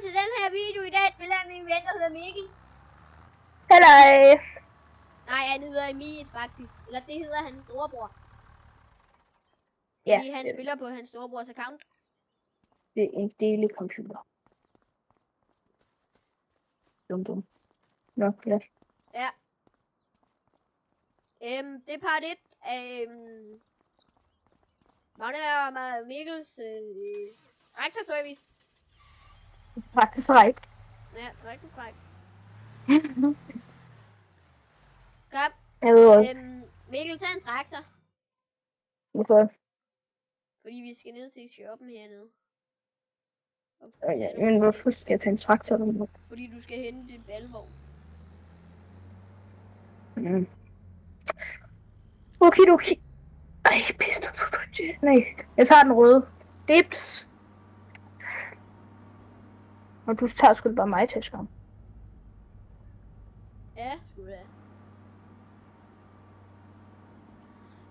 til den her video. I dag spiller jeg min ven, der hedder Mikkel. Hej. Nej, han hedder Emil faktisk. Eller det hedder hans storebror. Ja, Fordi han spiller på hans storebrors account. det er en del computer. Dum. Nå, ja. Ja. Det er part 1 af Magne og Mikkels traktorservice. Faktisk ræk. Ja, traktorstræk. Kom. Mikkel, tag en traktor. Hvorfor? Fordi vi skal ned til shoppen hernede. Ja, men hvorfor skal jeg tage en traktor? Fordi du skal hente din balvogn. Okay. Ej, pis, nej, jeg tager den røde. Dips. Og du tager sgu bare mig til skam. Ja, sgu da.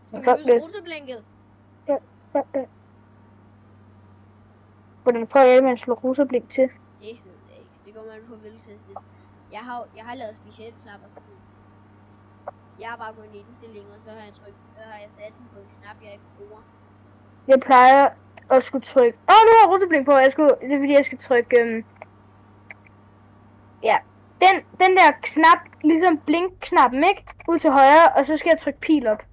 Skal vi huske ruteblinket? Ja. Hvordan får jeg man slår ruteblink til? Det ved jeg ikke. Det går man på hvilket tidspunkt. Jeg har lavet specielt knapper sådan. Jeg har bare gået i indstillinger, og så har jeg sat den på en knap, jeg ikke bruger. Jeg plejer at skulle trykke... nu har jeg ruteblink på. Det er fordi, jeg skal trykke... Ja, den der knap, ligesom blink-knappen, ikke? Ud til højre, og så skal jeg trykke pil op.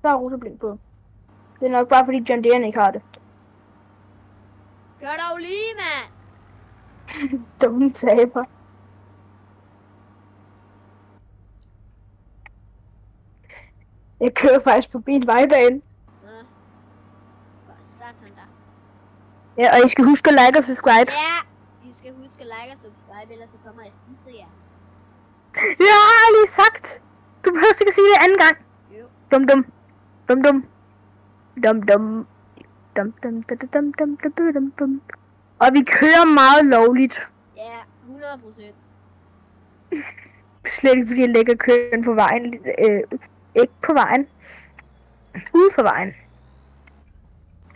Så er ruteblink på. Det er nok bare fordi John Deere ikke har det. Gør dog lige, mand! Dumme taber. Jeg kører faktisk på min vejbane. Satan da. Ja, og I skal huske at like og subscribe. Ja, I skal huske at like og subscribe, ellers så kommer jeg og spiser jer. Det har jeg lige sagt. Du behøver ikke at sige det anden gang. Jo. Dum. Og vi kører meget lovligt. Ja, 100%. Slet ikke fordi jeg lægger køen på vejen. Ikke på vejen. Ude for vejen.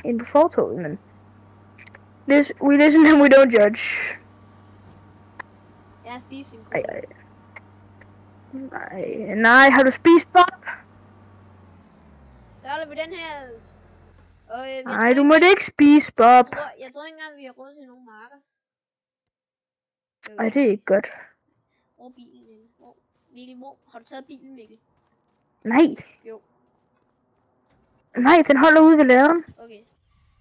Inde på fortovet, men... We listen and we don't judge. Jeg har spist en kugle. Nej, har du spist Bob? Så holder vi den her... Nej, du må ikke spise Bob. Jeg tror ikke engang, vi har råd til nogle marker. Ej, det er ikke godt. Hvor er bilen henne? Mikkel, har du taget bilen, Mikkel? Nej. Jo. Nej, den holder ude ved laderen. Okay.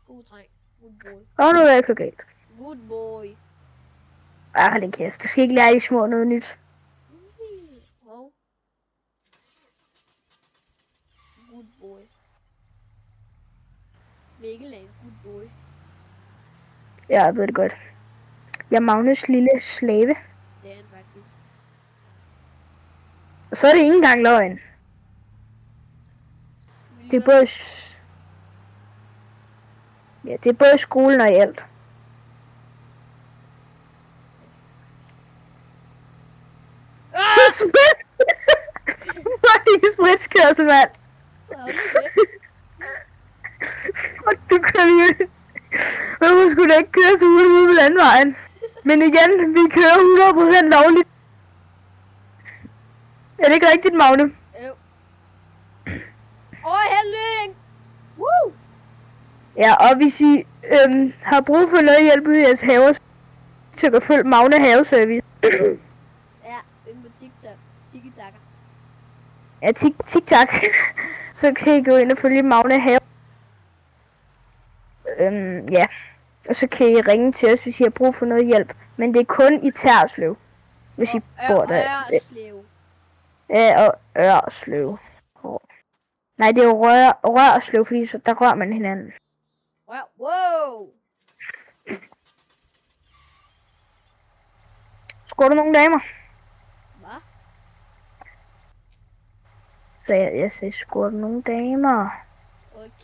God dreng. Good boy. Nu er jeg ikke galt. Good boy. Hold din kæft. Du skal ikke lære de små noget nyt. Good boy. Mikkel er en good boy. Ja, jeg ved det godt. Jeg er Magnus lille slave. Det er han faktisk. Og så er det ikke engang løgn. Det er både... Ja, det er både skolen og i alt. Sprit! Hvor er det spritskørsel, mand? Du kører jo... Hvorfor skulle da ikke køre så hurtigt ude på landvejen? Men igen, vi kører 100% lovligt. Er det ikke rigtigt, Magne? Jo. Helling! Woo! Ja, og hvis I har brug for noget hjælp ude i jeres haver, så kan følge Magne Haveservice. Ja, inde på TikTok. Tiki-taka. Ja, TikTok. Så kan I gå ind og følge Magne Have. Ja. Og så kan I ringe til os, hvis I har brug for noget hjælp. Men det er kun i Tærslev, hvis I bor der. Ørslev. Ja, og Ørslev. Nej, det er jo Rørslev, fordi så der rører man hinanden. Wow! Skår du nogle damer? Hvad? Så jeg sagde, skår du nogle damer?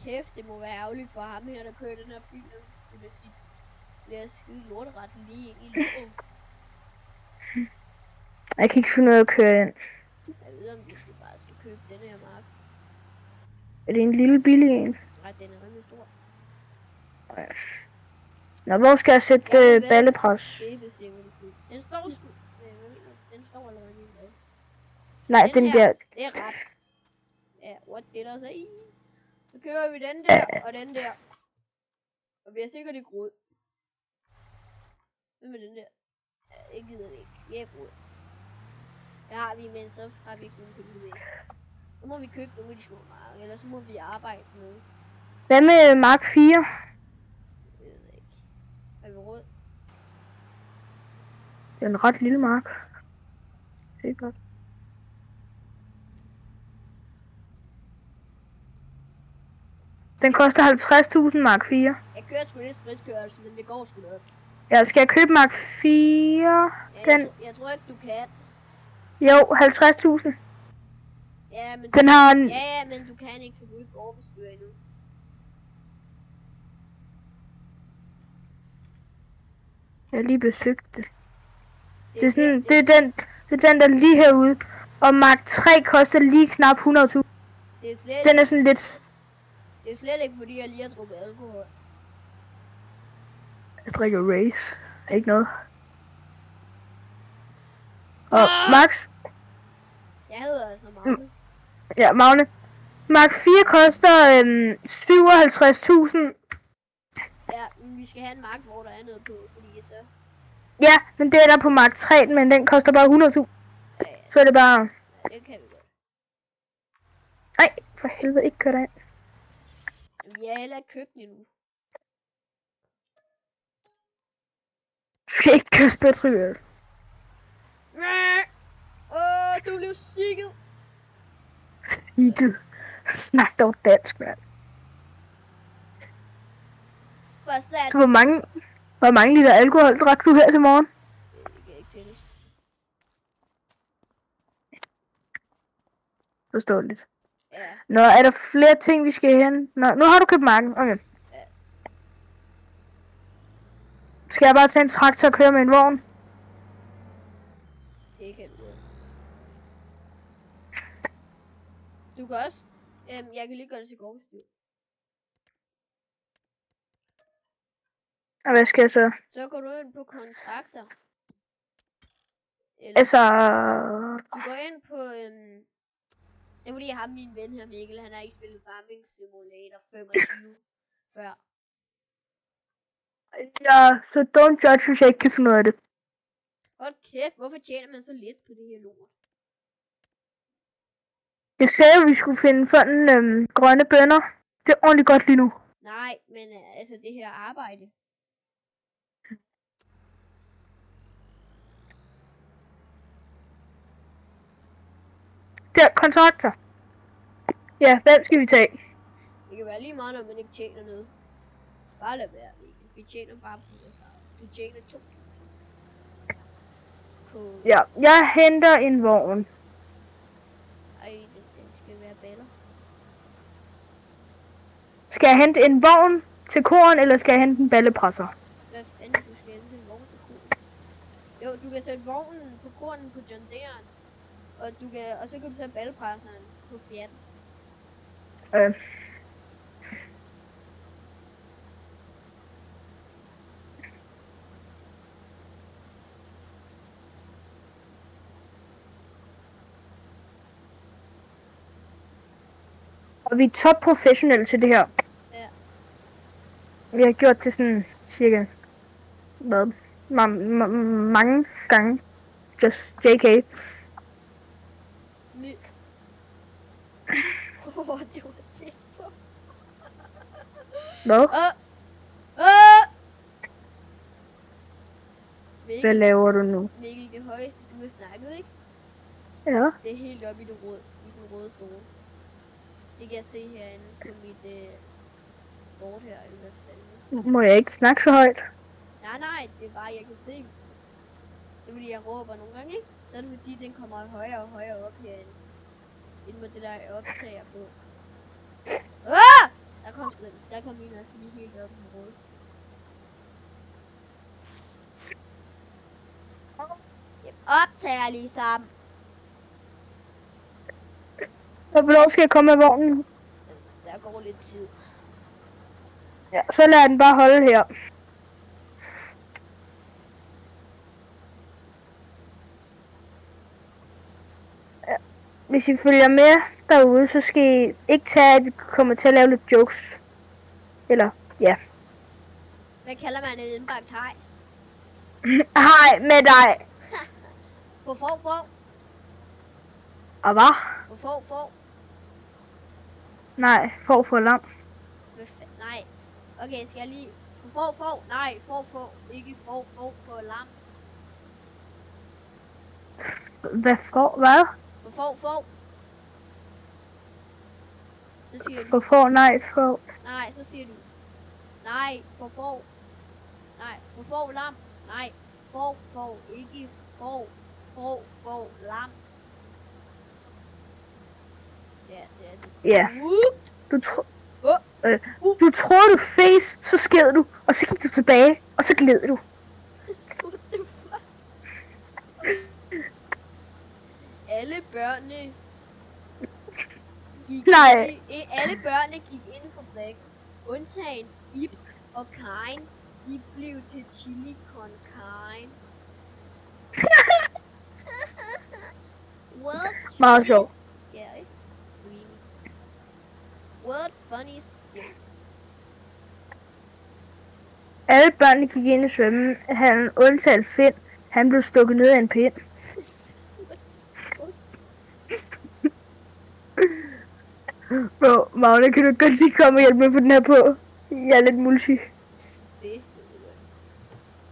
Kæft, det må være ærgerligt for ham her, der kører den her bil, og det bliver skide lorteret lige ind i låget. Jeg kan ikke finde ud af at køre ind. Jeg ved, om vi bare skal købe den her mark. Er det en lille billig en? Nej, den er rimelig stor. Nå, hvor skal jeg sætte ballepres? Det ser vel ud. Den står sgu. Den står allerede lige med. Nej, den her, der. det er ret. Ja, what did I say? Så kører vi den der, og den der. Og vi har sikkert ikke råd. Hvad med den der? Ja, det gider vi ikke. Vi har ikke råd. Der har vi, men så har vi ikke nogen penge med. Så må vi købe nogle af de små marker, eller så må vi arbejde for noget. Hvad med Mark 4? Jeg ved ikke. Har vi råd? Det er en ret lille mark. Det er godt. Den koster 50.000 Mark 4. Jeg kører sgu lidt spritkørelse, men det går sgu nok. Ja, skal jeg købe Mark 4? Ja, jeg tror ikke, du kan. Jo, 50.000. Ja, men den har en... Ja, men du kan ikke, for du er ikke overbestyrer endnu. Jeg har lige besøgt det. Det er sådan, det er den der lige herude. Og Mark 3 koster lige knap 100.000. Den er sådan lidt... Det er slet ikke fordi jeg lige har drukket alkohol. Jeg drikker Race. Ikke noget. Og Max. Jeg hedder altså Magne. Ja, Magne. Mark 4 koster 57.000. Ja, men vi skal have en mark, hvor der er noget på, fordi så... Ja, men det er der på Mark 3, men den koster bare 100.000. Ja, så er det bare... Ja, det kan vi godt. Nej, for helvede, ikke kør derind. Vi er heller ikke købt endnu. Du skal ikke køre spætrykker. Du blev sikket. Sikket. Snak dog dansk, mand. Så hvor mange liter alkohol drak du her til morgen? Det kan ikke tælle. Forståeligt. Ja. Nå, er der flere ting, vi skal hen? Nå, nu har du købt marken. Okay. Ja. Skal jeg bare tage en traktor og køre med en vogn? Det kan du godt. Du kan også... jeg kan lige gøre det til gårdbestyr. Og hvad skal jeg så? Så går du ind på kontrakter. Eller, Altså... Du går ind på... det er fordi jeg har min ven her, Mikkel. Han har ikke spillet Farming Simulator 25 før. Ja, så don't judge, hvis jeg ikke kan finde ud af det. Hold kæft, hvorfor tjener man så lidt på det her lort? Jeg sagde, at vi skulle finde for den grønne bønner. Det er ordentligt godt lige nu. Nej, men altså det her arbejde. Der, kontrakter. Ja, hvem skal vi tage? Det kan være lige meget, når man ikke tjener noget. Bare lad være, Mikkel. Vi tjener bare på os. Du tjener 2.000. På... Ja, jeg henter en vogn. Ej, den skal være baller. Skal jeg hente en vogn til koren, eller skal jeg hente en ballepresser? Hvad fanden, du skal hente en vogn til koren? Jo, du kan sætte vognen på koren på John Deere. Og så kan du sætte ballepresseren på Fiat. Og vi er top professionelle til det her. Ja. Vi har gjort det sådan cirka mange gange. Just JK. Det var tæt på. Hvad? Mikkel, Hvad laver du nu? Mikkel, det højeste du har snakket, ikke? Ja. Det er helt oppe i den røde zone. Det kan jeg se herinde på mit board her, eller hvad fanden. Må jeg ikke snakke så højt? Nej, det er bare, jeg kan se. Det er fordi, jeg råber nogle gange, ikke? Så er det fordi, den kommer højere og højere op herinde. Inden på det der, jeg optager på. Der kom min også lige helt op i den røde. Jeg optager ligesom. Hvornår skal jeg komme med vognen? Der går lidt tid. Ja, så lader den bare holde her. Hvis I følger med derude, så skal I ikke tage, at vi kommer til at lave lidt jokes. Eller, ja. Hvad kalder man en indbagt hej? Hej med dig. For. Og hvad? For. Nej, for lam. Nej. Okay, skal jeg lige... For. Nej, for. Ikke for lam. Hvad for? Hvad? For. Så siger du... For, nej, for. Nej, så siger du... Nej, for. Nej, for lam. Nej, for. Ikke for lam. Ja, det er det. Ja. Du tror du face, så sked du, og så gik du tilbage, og så gled du. What the fuck? Alle børnene gik alle børnene gik ind i fabrikken, undtagen Ib og Karin. De blev til chili con carne. What? Meget sjovt. What funny skill. Alle børnene gik ind i svømmehallen, undtagen Finn. Han blev stukket ned af en pind. Bro, Magne, kan du godt sige, kom og hjælpe mig på den her på? Jeg er lidt multi. Det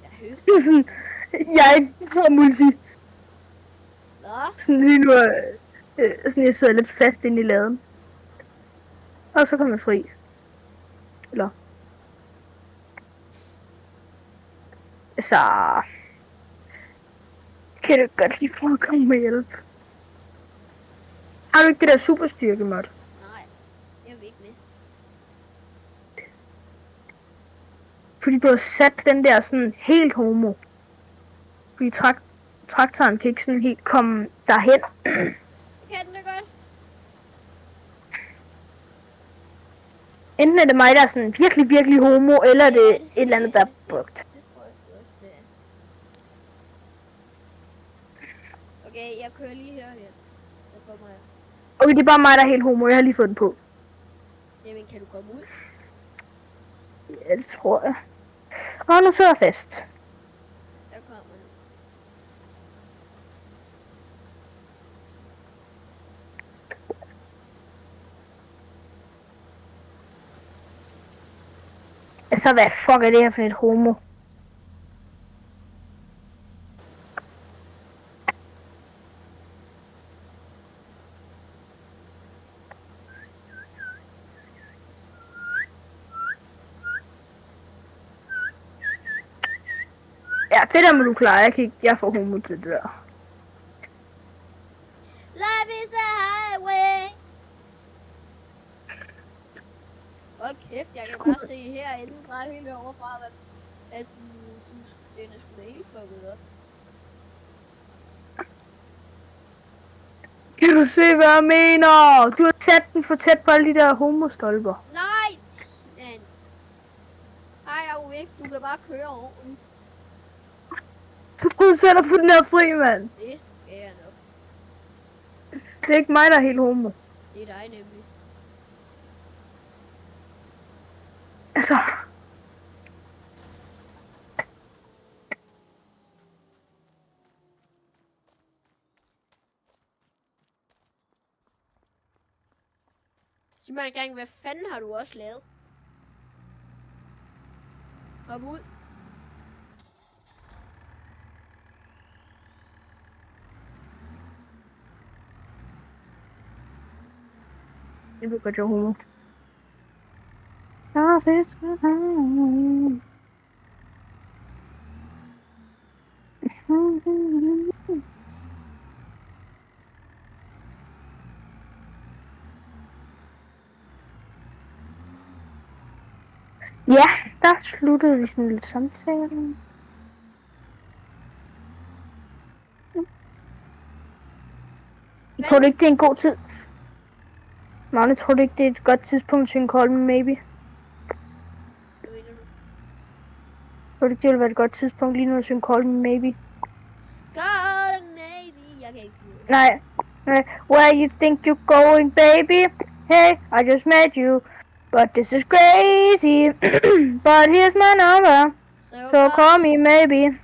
jeg høster. Sådan, jeg er ikke på multi. Nå? Sådan lige nu, sådan jeg sidder lidt fast inde i laden. Og så kommer jeg fri. Eller. Så. Kan du godt lige prøve at komme med hjælp? Har du ikke det der superstyrke, mod? Nej, jeg vil ikke med. Fordi du har sat den der sådan helt homo. Fordi traktoren kan ikke sådan helt komme derhen. Kan den da godt? Enten er det mig, der er sådan virkelig homo, eller er det et eller andet, der er brugt. Det tror jeg også, det er. Okay, jeg kører lige herhen. Så kommer jeg. Okay, det er bare mig, der er helt homo. Jeg har lige fået den på. Jamen, kan du komme ud? Ja, det tror jeg. Og nu sidder jeg fast. Jeg kommer nu. Altså, hvad fuck er det her for et homo? Ja, det der må du klare. Jeg får homo til det der. Life is a highway. Hold kæft, jeg kan bare se herinde fra helt overfra, at den er sgu da helt fucket op. Kan du se, hvad jeg mener? Du har sat den for tæt på alle de der homostolper. Nej, men... Ej, jeg er jo ikke. Du kan bare køre ordentligt. Så prøv selv at få den her fri, mand. Det skal jeg nok. Det er ikke mig, der er helt homo. Det er dig nemlig. Altså... Sig mig engang, hvad fanden har du også lavet? Hop ud. Jeg ved godt, jeg er homo. Jeg fisker her. Ja, der sluttede vi sådan lidt samtale. Jeg tror du ikke, det er en god tid? Magne, tror du ikke, det er et godt tidspunkt til en call me maybe? Hvad mener du? Tror du ikke, det ville være et godt tidspunkt lige nu til en call me maybe? Calling maybe. Jeg kan ikke lide. Nej, Where you think you're going, baby? Hey, I just met you, but this is crazy. But here's my number, so call me maybe.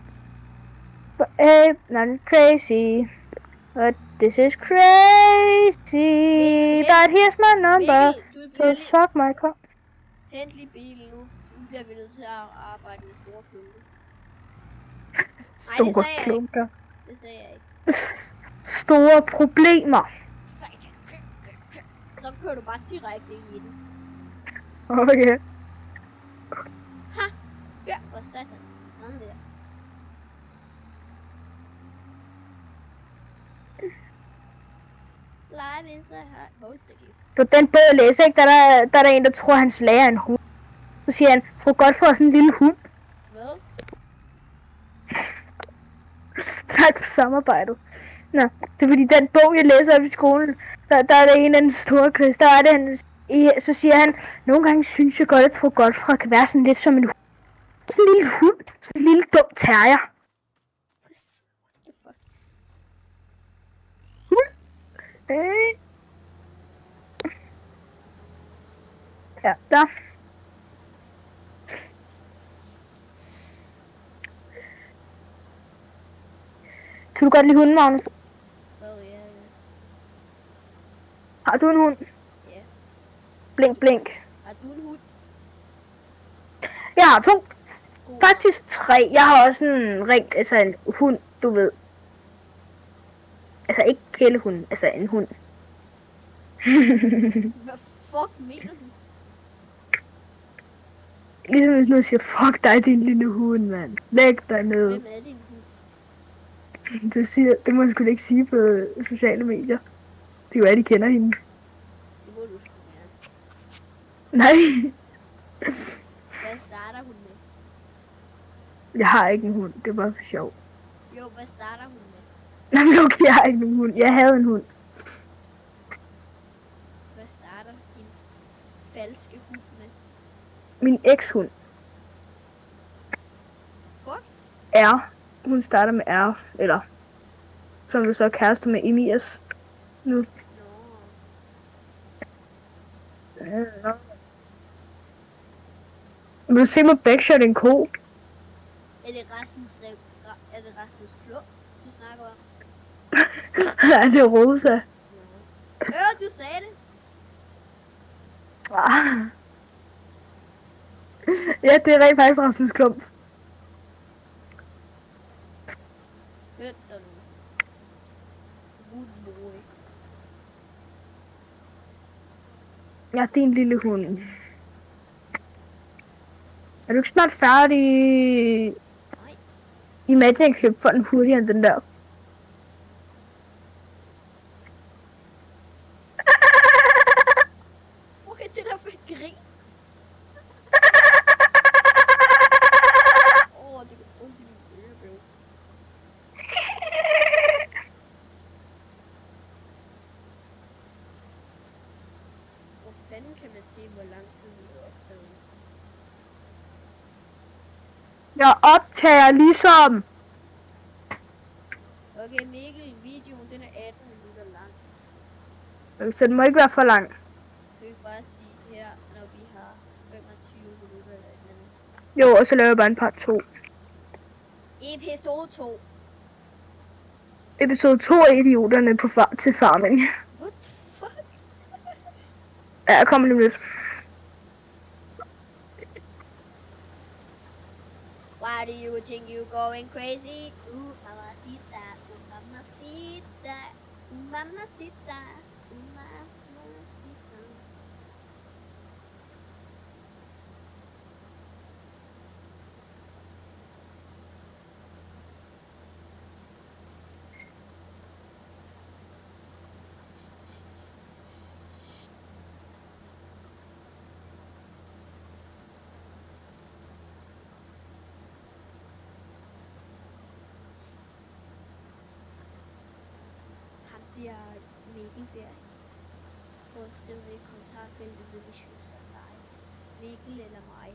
But hey, not crazy, but this is crazy. But here's my number, so suck my cock. Hent lige bilen nu. Nu bliver vi nødt til at arbejde med store klunker. Store klunker. Det sagde jeg ikke. Store problemer. Så kører du bare direkte ind i den. Okay. Ha! Ja, for satan. Sådan der. Live is a hard. Hold da kæft. På den bog jeg læser, ikke, der er der en, der tror, hans lærer er en hund. Så siger han, fru Godtfred er sådan en lille hund. Hvad? Tak for samarbejdet. Nå, det er fordi den bog, jeg læser op i skolen, der er der en af den store Chris, der er det, så siger han, nogle gange synes jeg godt, at fru Godtfred kan være sådan lidt som en hund. Sådan en lille hund, sådan en lille dum terrier. Ja, der. Kan du godt lide hunden, Magnus? Ja. Har du en hund? Ja. Blink, blink. Har du en hund? Jeg har 2. Faktisk 3. Jeg har også en altså en hund, du ved. Altså ikke kældehund, altså en hund. Hvad fuck mener du? Ligesom hvis nogen siger, fuck dig, din lille hund, mand. Læg dig ned. Hvem er din hund? Det må man sgu ikke sige på sociale medier. Det er jo, at de kender hende. Det må du sgu gerne. Nej. Hvad starter hun med? Jeg har ikke en hund, det er bare for sjov. Jo, hvad starter hun med? Jamen okay, jeg har ikke en hund. Jeg havde en hund. Hvad starter din falske hund med? Min ekshund. Fuck? R. Hun starter med R, eller som du så er kæreste med Emias nu. Nå. Vil du se mig backshot en ko? Er det Rasmus Klub, du snakker om? Nej, det er Rosa. Du sagde det. Ja, det er rent faktisk Rasmus Klump. Hørte du nu? Good boy. Ja, din lille hund. Er du ikke snart færdig? Nej. Imagine jeg købte for den hurtigere end den der. Okay, det der for et grin. Det går ondt i min ørebøv. Hvor fanden kan man se, hvor lang tid vi er optaget? Jeg optager ligesom. Okay, Mikkel, videoen den er 18 minutter lang. Så den må ikke være for lang. Så vi bare sige her, når vi har 25 minutter eller et eller andet. Jo, og så laver jeg bare en part 2. Episode 2. Episode 2 af Idioterne på til farming. What the fuck? Ja, jeg kommer lige lidt. Why do you think you're going crazy? Mamacita, mamacita, mamacita, mamacita. Jeg Mikkel der. Prøv at skrive i kommentarfeltet, hvis I synes er sejt. Mikkel eller mig.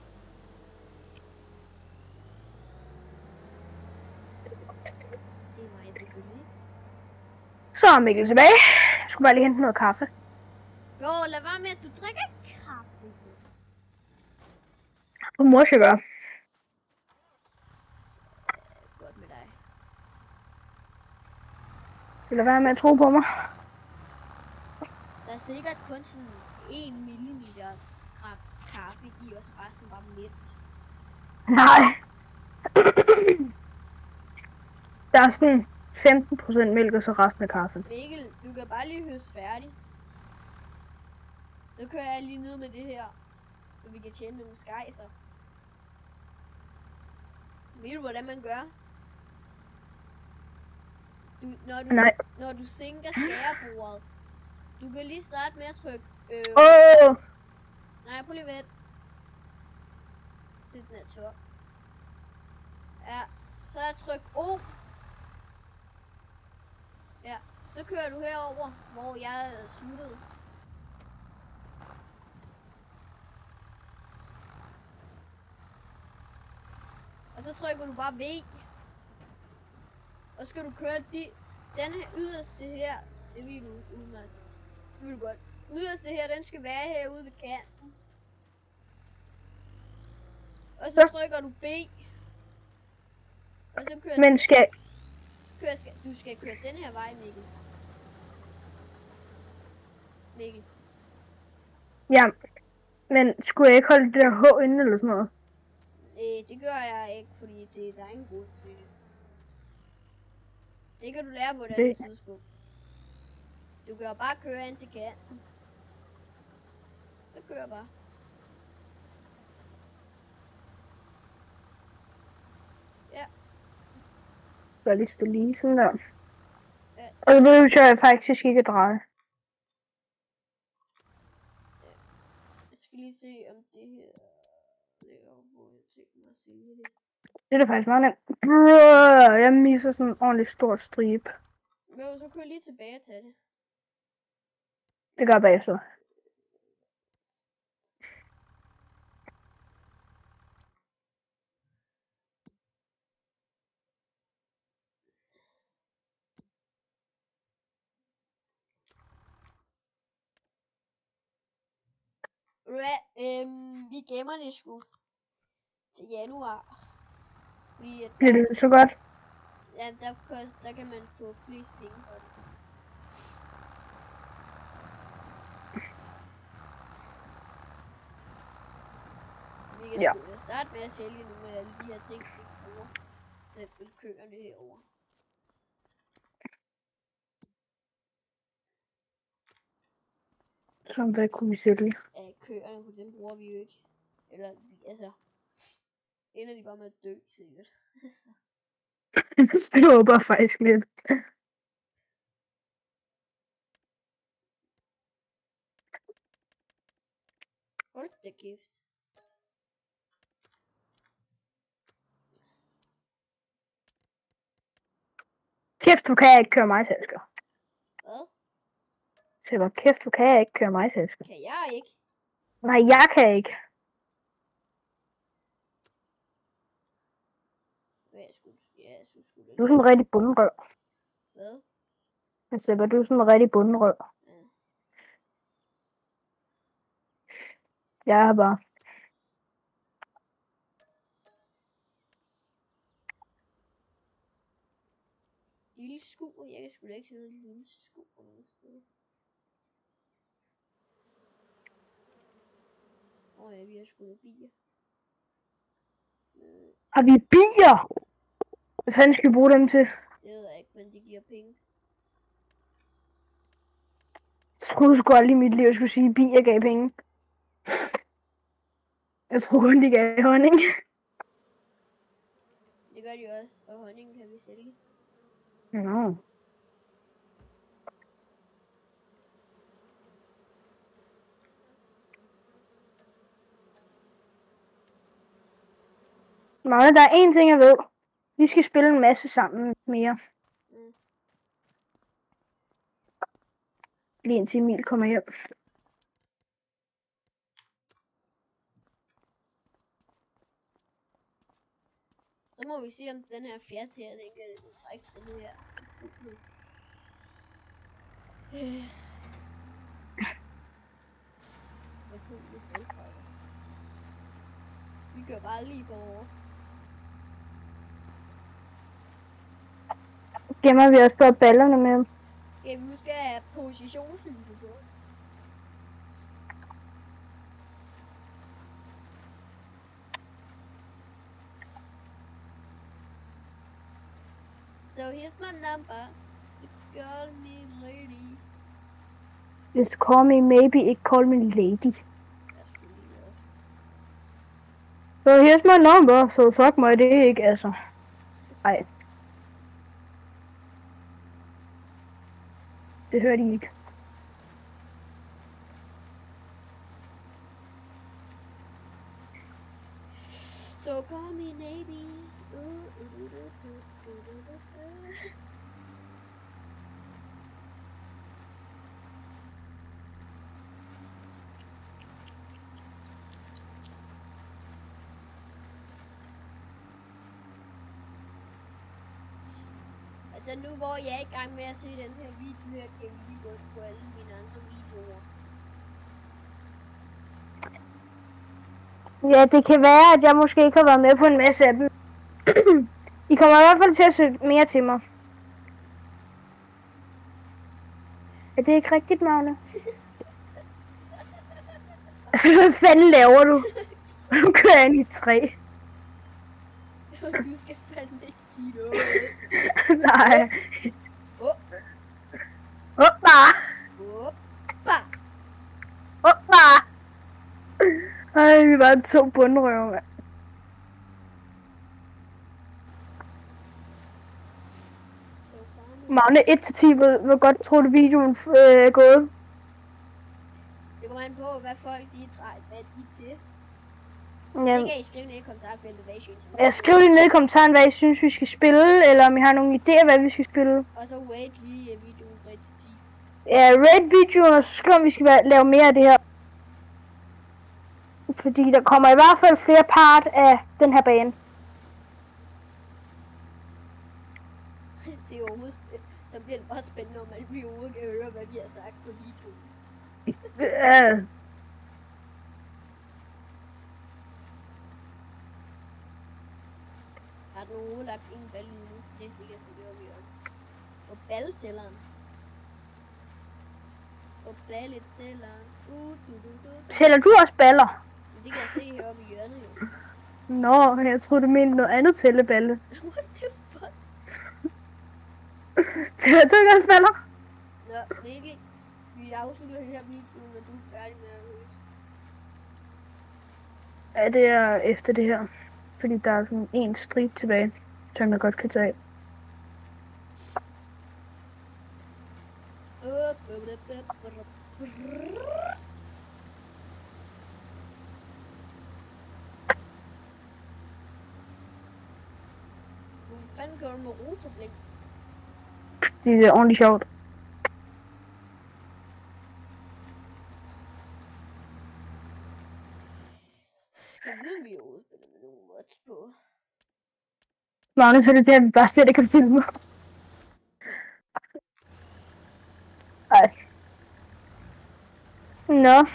Det er mig selvfølgelig. Så Så er Mikkel tilbage. Jeg skulle bare lige hente noget kaffe. Jo, lad være med, at du drikker kaffe. På mor skal gøre. Godt med dig. Vil du være med at tro på mig? Der er sikkert kun sådan 1 millimeter kaffe i, og så resten bare lidt. Nej. Der er sådan 15% mælk, og så resten af kaffen. Mikkel, du kan bare lige høste færdig. Så kører jeg lige ned med det her, så vi kan tjene nogle skejser. Ved du, hvordan man gør? Når du sænker skærebordet, du kan lige starte med at trykke Nej, prøv lige vent. Til den er tør. Ja, så jeg tryk O. Ja, så kører du herover, hvor jeg sluttede. Og så trykker du bare V. Og så skal du køre den her yderste her. Det vil du udmærket. Det vil du godt. Yderste her, den skal være herude ved kanten. Og så trykker du B. Og så kører Men du skal køre den her vej, Mikkel. Mikkel. Ja, men skulle jeg ikke holde det der H inde eller sådan noget? Det gør jeg ikke, fordi der er ingen grund til det. Det kan du lære på et andet tidspunkt. Du kan jo bare køre ind til kanten. Så kører bare. Ja. Så lige stå lige sådan der. Ja. Og så behøver jeg faktisk ikke at dreje. Ja. Jeg skal lige se om det her ligger, hvor jeg tænker mig at sælge det. Det er da faktisk meget nemt. Brrr, jeg misser sådan en ordentlig stor stribe. Jo, så kører jeg lige tilbage til det. Det gør jeg bagefter. Vi gemmer det sgu til januar. Fordi at Det lyder så godt. Ja, der kan man få flest penge for det. Vi kan starte med at sælge nogle af alle de her ting, vi bruger. Eksempel køerne herovre. Som hvad kunne vi sælge? Ja, køerne, dem bruger vi jo ikke. Eller, altså, ender de bare med at dø, sikkert. Det håber faktisk lidt. Hold da kæft. Kæft, du kan ikke køre mig tasker. Hvad? Så hvor kæft, du kan ikke køre mig tasker. Kan jeg ikke? Nej, jeg kan ikke. Jeg synes sgu det. Du er sådan en rigtig bunderøv. Hvad? Altså, du er sådan en rigtig bunderøv. Ja. Jeg er bare. Lille skur, jeg kan sgu da ikke se noget lille skur noget sted. Ja, vi har sgu da bier. Har vi bier? Hvad fanden skal vi bruge dem til? Det ved jeg ikke, men de giver penge. Jeg troede sgu aldrig i mit liv, jeg skulle sige, at bier gav penge. Jeg tror kun, de gav honning. Det gør de også, og honning kan vi sælge. Nå. Magne, der er én ting, jeg ved. Vi skal spille en masse sammen mere. Lige indtil Emil kommer hjem. Så må vi se, om den her Fiat her, den kan trække den her. Vi gør bare lige på. Gemmer vi også bare ballerne med dem. Ja, vi skal have positionslyset på. So here's my number. Call me lady. Just call me maybe, ikke call me lady. So here's my number, so fuck mig det ikke, altså. Ej. Det hører de ikke. So call me maybe. Altså nu hvor jeg er i gang med at se den her video her, kan jeg lige gå på alle mine andre videoer. Ja, det kan være, at jeg måske ikke har været med på en masse af dem. I kommer i hvert fald til at se mere til mig. Er det ikke rigtigt, Magne? Altså, hvad fanden laver du? Nu kører jeg ind i et træ. Du skal fandme ikke sige noget. Nej. Hoppa! Hoppa! Hoppa! Ej, vi var 2 bundrøver, mand. Magne, 1-10, hvor godt tror du videoen er gået? Det kommer an på, hvad folk de er til. Ja. Det kan I skrive ned i kommentarfeltet, hvad I synes. Ja, skriv lige ned i kommentaren, hvad I synes, vi skal spille, eller om I har nogle idéer, hvad vi skal spille. Og så rate lige videoen fra 1 til 10. Ja, rate videoen, og så skriv, om vi skal lave mere af det her. Fordi der kommer i hvert fald flere part af den her bane. Det er overhovedet så bliver det bare spændende, når man bliver ude kan høre, hvad vi har sagt på videoen. Ja. Har du overhovedet lagt en ball nu? Det er ikke så det vi om. Og balltælleren. Og balletælleren. Tæller du også baller? Det kan jeg se heroppe i hjørnet jo. Nå, jeg troede du mente noget andet tælleballe. What the fuck? Tæller du ikke også baller? Nå, Mikkel. Vi afslutter her videoen, når du er færdig med at løse. Ja, det er efter det her. Fordi der er sådan en stribe tilbage, som jeg godt kan tage af. Hvorfor fanden gør du med rotorblik? Det er ordentligt sjovt. Jeg ved, vi overhovedet spiller med nogle mods på. Magnus, så er det der, vi bare slet ikke kan filme. Ej. Nå.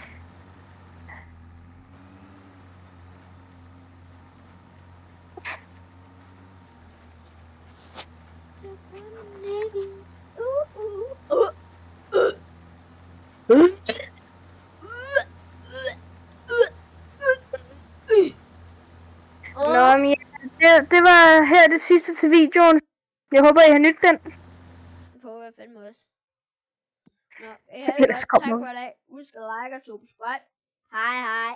Nå, men ja, det var her det sidste til videoen. Jeg håber, I har nydt den. Det får jeg fandme også. Nå, jeg har det godt. Tak for i dag. Husk at like og subscribe. Hej hej.